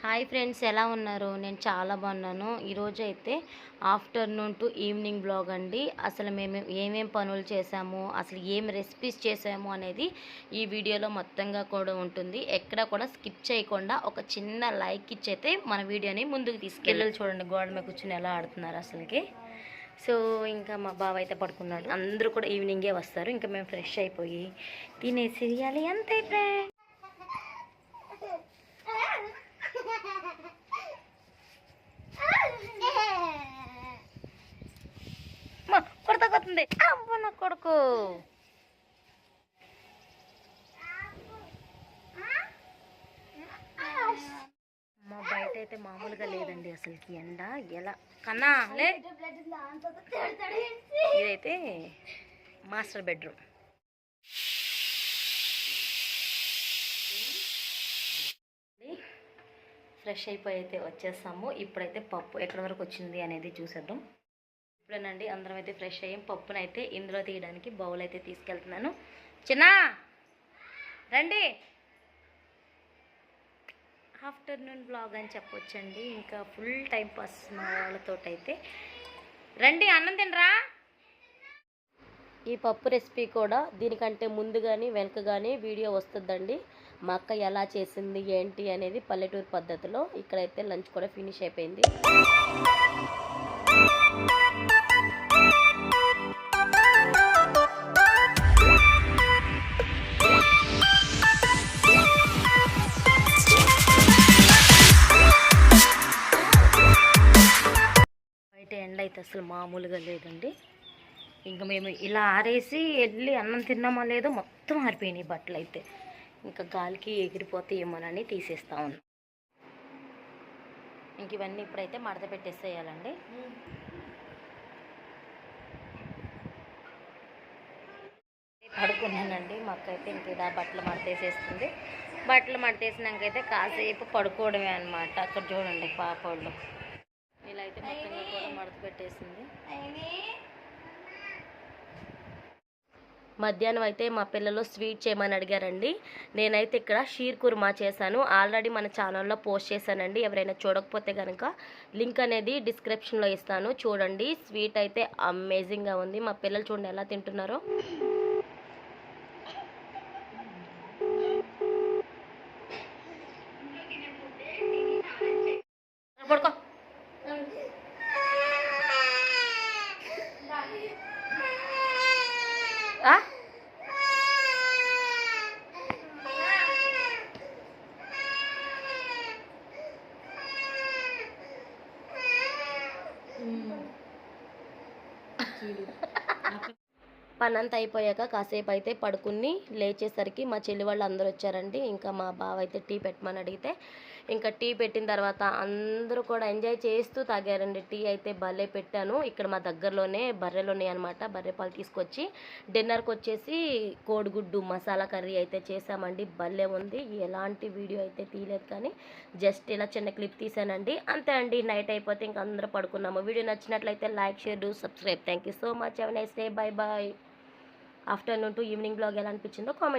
Hi friends, ఎలా ఉన్నారు? నేను చాలా బాగున్నాను. ఈరోజు అయితే ఆఫ్టర్నూన్ టు ఈవినింగ్ బ్లాగ్ అండి. అసలు మేము ఏమేం పనులు చేసాము, అసలు ఏం రెసిపీస్ చేసాము అనేది ఈ వీడియోలో మొత్తంగా కూడా ఉంటుంది. ఎక్కడ కూడా స్కిప్ చేయకుండా ఒక చిన్న లైక్ ఇచ్చైతే మన వీడియోని ముందుకు తీసుకెళ్ళాలి. చూడండి గోడ మీద కూర్చొని ఎలా ఆడుతున్నారు అసలుకి. సో ఇంకా మా బావ అయితే పడుకున్నాడు. అందరూ కూడా ఈవినింగే వస్తారు. ఇంకా మేము ఫ్రెష్ అయిపోయి తినేసేయాలి అంతే ఫ్రెండ్స్. కొడుతుంది అమ్మ నా కొడుకు. మా బయట అయితే మామూలుగా లేదండి అసలుకి ఎండ. ఎలా కన్నా లే, ఇదైతే మాస్టర్ బెడ్రూమ్. ఫ్రెష్ అయిపోయి అయితే వచ్చేస్తాము. ఇప్పుడైతే పప్పు ఎక్కడి వరకు వచ్చింది అనేది చూసేద్దాం. ఇప్పుడేనండి అందరం అయితే ఫ్రెష్ అయ్యాం. పప్పునైతే ఇందులో తీయడానికి బౌల్ అయితే తీసుకెళ్తున్నాను. చిన్న రండి. ఆఫ్టర్నూన్ బ్లాగ్ అని చెప్పొచ్చండి. ఇంకా ఫుల్ టైం పాస్ మా వాళ్ళతో అయితే. రండి అన్నం తినరా. ఈ పప్పు రెసిపీ కూడా దీనికంటే ముందు కానీ వెనక కానీ వీడియో వస్తుందండి. మా అక్క ఎలా చేసింది ఏంటి అనేది పల్లెటూరు పద్ధతిలో. ఇక్కడైతే లంచ్ కూడా ఫినిష్ అయిపోయింది. బయట ఎండ అయితే అసలు మామూలుగా లేదండి. ఇంకా మేము ఇలా ఆరేసి వెళ్ళి అన్నం తిన్నామో లేదో మొత్తం ఆరిపోయినాయి బట్టలు అయితే. ఇంకా గాలికి ఎగిరిపోతాయేమోనని తీసేస్తా ఉన్నాం. ఇంక ఇవన్నీ ఇప్పుడైతే మడత పెట్టేసేయాలండి. పడుకున్నానండి. మాకైతే ఇంక ఇలా బట్టలు మడతేసేస్తుంది. బట్టలు మడతేసినాకైతే కాసేపు పడుకోవడమే అనమాట. అక్కడ చూడండి పాపళ్ళు ఇలా అయితే మొత్తంగా కూడా మడత పెట్టేసింది. మధ్యాహ్నం అయితే మా పిల్లలు స్వీట్ చేయమని అడిగారండి. నేనైతే ఇక్కడ షీర్ కుర్మా చేశాను. ఆల్రెడీ మన ఛానల్లో పోస్ట్ చేశానండి. ఎవరైనా చూడకపోతే కనుక లింక్ అనేది డిస్క్రిప్షన్లో ఇస్తాను, చూడండి. స్వీట్ అయితే అమేజింగ్గా ఉంది. మా పిల్లలు చూడండి ఎలా తింటున్నారో. పడుకో. పనంతా అయిపోయాక కాసేపు అయితే పడుకుని లేచేసరికి మా చెల్లి వాళ్ళు అందరూ వచ్చారండి. ఇంకా మా బావ అయితే టీ పెట్టమని అడిగితే ఇంకా టీ పెట్టిన తర్వాత అందరూ కూడా ఎంజాయ్ చేస్తూ తాగారండి. టీ అయితే భలే పెట్టాను. ఇక్కడ మా దగ్గరలోనే బర్రెలు ఉన్నాయి అనమాట. బర్రె పాలు తీసుకొచ్చి డిన్నర్కి వచ్చేసి కోడిగుడ్డు మసాలా కర్రీ అయితే చేసామండి. భలే ఉంది. ఎలాంటి వీడియో అయితే తీయలేదు కానీ జస్ట్ ఇలా చిన్న క్లిప్ తీసానండి, అంతే అండి. నైట్ అయిపోతే ఇంకా అందరూ పడుకున్నాము. వీడియో నచ్చినట్లయితే like, share, do subscribe. Thank you so much. Have a nice day. Bye bye. Afternoon to evening blog ఎలా అనిపించిందో కామెంట్